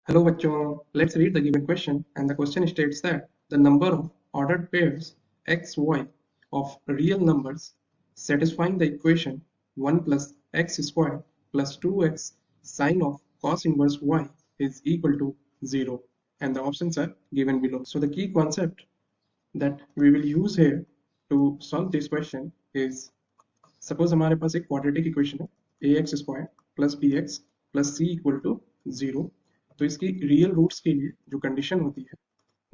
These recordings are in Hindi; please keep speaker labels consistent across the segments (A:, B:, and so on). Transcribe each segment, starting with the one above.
A: Hello bachcho, let's read the given question and the question states that the number of ordered pairs x, y of real numbers satisfying the equation 1 plus x squared plus 2x sine of cos inverse y is equal to 0 and the options are given below. So the key concept that we will use here to solve this question is suppose हमारे पास एक quadratic equation है ax square plus bx plus c equal to 0 तो इसकी रियल रूट्स के लिए जो कंडीशन होती है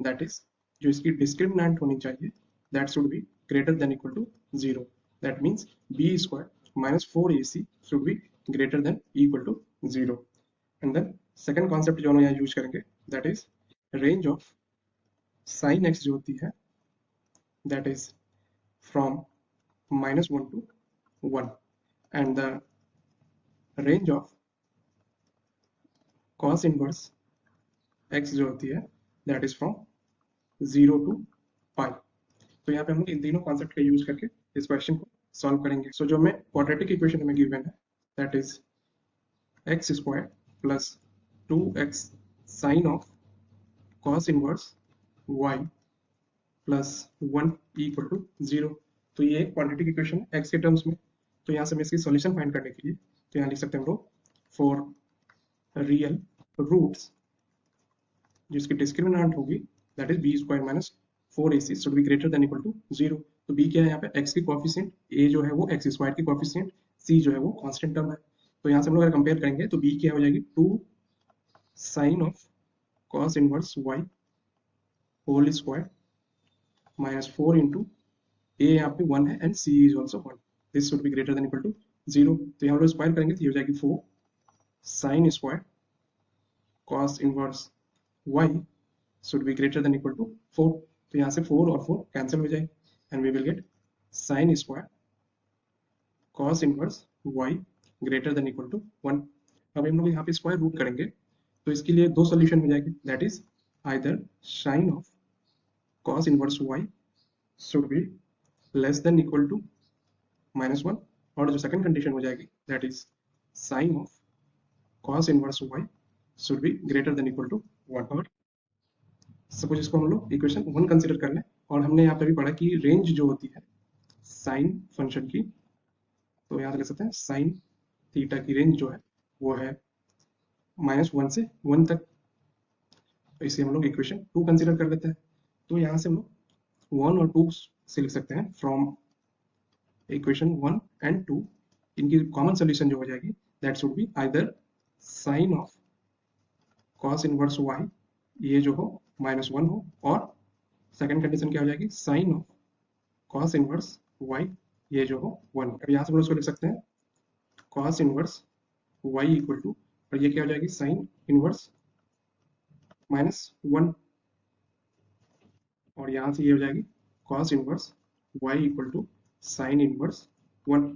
A: दैट इज जो इसकी डिस्क्रिमिनेंट होनी चाहिए that should be greater than equal to 0 that means b square minus 4ac should be greater than equal to 0 and then second concept जो हम यहाँ यूज करेंगे that is range of sine x जो होती है that is from -1 to 1 and the range of cos inverse x जो होती है that is from 0 to pi. तो यहाँ पे हम लोग इन तीनों कॉन्सेप्ट का यूज करके इस क्वेश्चन को सॉल्व करेंगे। सो जो हमें क्वाड्रेटिक इक्वेशन हमें गिवन है that is x square plus 2x sine of cos inverse y plus 1 equal to 0। तो ये क्वाड्रेटिक इक्वेशन है x के टर्म्स में। तो यहाँ से हम इसकी सॉल्यूशन फाइंड करने के लिए तो यहाँ लिख सकते हैं हम लोग फॉर रियल रूट्स जिसकी डिस्क्रिमिनेंट होगी that is b square minus 4ac should be greater than equal to 0। तो b क्या है यहाँ पे x की कोएफिशिएंट, a जो है वो x स्क्वायर की कोएफिशिएंट, c जो है वो कांस्टेंट टर्म है। तो यहाँ से हम लोग अगर कंपेयर करेंगे तो b क्या हो जाएगी 2 sine of cos inverse y whole square minus 4 into a यहाँ पे 1 है and c is also 1 this should be greater than equal to 0। तो यहाँ लोग स्क्वायर करेंगे तो ये हो जाएगी 4 sign square cos inverse y should be greater than equal to 4। तो यहाँ से 4 और 4 कैंसिल हो जाए and we will get sine square cos inverse y greater than equal to 1। अब हम लोग यहाँ पे स्क्वायर रूट करेंगे तो इसके लिए दो सॉल्यूशन हो जाएगी that is either sine of cos inverse y should be less than equal to -1 और जो सेकंड कंडीशन हो जाएगी that is sine of cos inverse y should be greater than equal to 1। और सपोज इसको हम लोग इक्वेशन 1 कंसीडर कर लें और हमने यहाँ पे भी पढ़ा कि रेंज जो होती है साइन फंक्शन की तो यहाँ से ले सकते हैं साइन थीटा की रेंज जो है वो है -1 से 1 तक। तो इसे हम लोग इक्वेशन 2 कंसीडर कर लेते हैं। तो यहाँ से हम लोग 1 और 2 से लिख सकते हैं फ्रॉम इक्वेशन 1 एंड 2 इनकी कॉमन सोल्यूशन जो हो जाएगी that should be either sine of cos inverse y ये जो हो -1 हो और सेकंड कंडीशन क्या हो जाएगी sine of cos inverse y ये जो हो 1। अब यहाँ से हम लोग इसको लिख सकते हैं cos inverse y equal to और ये क्या हो जाएगी साइन इनवर्स -1 और यहाँ से ये हो जाएगी cos inverse y equal to sine inverse 1।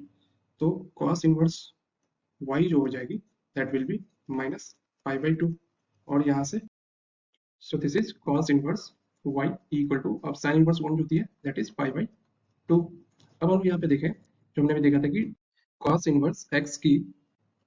A: तो cos इनवर्स y जो हो जाएगी दैट विल बी -π/2 और यहाँ से so this is cos inverse y equal to अब sin इनवर्स 1 जो होती है दैट इज π/2। अब हम यहाँ पे देखें जो हमने भी देखा था कि cos इनवर्स x की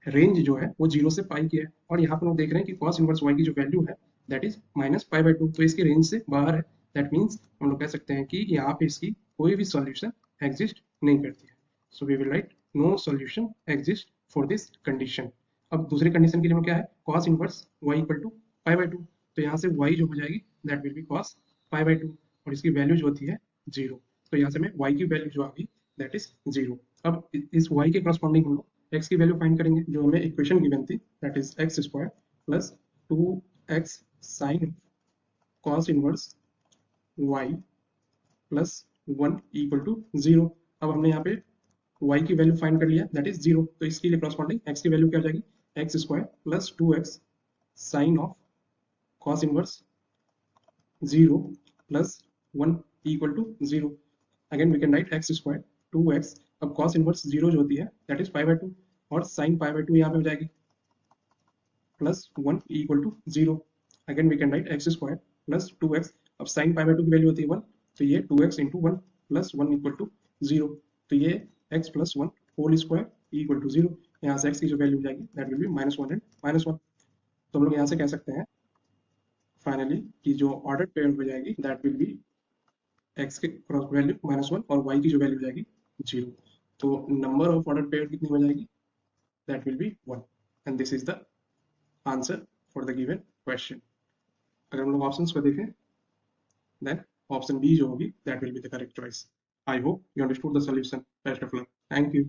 A: रेंज जो है वो 0 से पाई की है और यहाँ पर हम देख रहे हैं कि cos इनवर्स y की जो वैल्यू है दैट इज -π/2 तो इसकी रेंज से बाहर है। दैट मीन्स हम लोग कह सकते हैं कि यहाँ पे इसकी कोई भी सॉल्यूशन एग्जिस्ट नहीं करती है। So we will write no solution exist for this condition. अब दूसरी कंडीशन के लिए क्या है cos inverse y equal to π/2 तो यहाँ से y जो हो जाएगी दैट विल बी cos π/2 और इसकी वैल्यू जो होती है 0। तो यहाँ से हमें y की वैल्यू जो आ गई दैट इज 0। अब इस y के करस्पॉन्डिंग हम लोग x की वैल्यू फाइंड करेंगे जो हमें इक्वेशन गिवन थी that is x square plus 2x sine cos inverse y plus 1 equal to 0। अब हमने यहाँ पे y की वैल्यू फाइंड कर लिया दैट इज 0। तो इसके लिए करस्पॉन्डिंग x की वैल्यू क्या हो जाएगी x square plus 2x sine of cos inverse 0 plus 1 equal to 0। Again we can write x square 2x अब cos इनवर्स 0 जो होती है दैट इज π/2 और sin π/2 यहाँ पे हो जाएगी plus 1 equal to 0। Again we can write x square plus 2x अब sin π/2 की वैल्यू होती है 1 तो ये 2x into 1 plus 1 equal to 0। तो ये x plus 1 whole square equal to 0। यहाँ से x की जो वैल्यू हो जाएगी दैट विल बी -1 एंड -1। तो हम लोग यहाँ से कह सकते हैं फाइनली की जो ऑर्डर पेयर हो जाएगी दैट विल बी x के क्रॉस वैल्यू -1 और y की जो वैल्यू हो जाएगी 0। तो नंबर ऑफ ऑर्डर पेयर कितनी हो जाएगी, that will be 1 and this is the answer for the given question. अगर हम लोग ऑप्शंस को देखें then option B जो होगी that will be the correct choice. I hope you understood the solution. Best of luck. Thank you.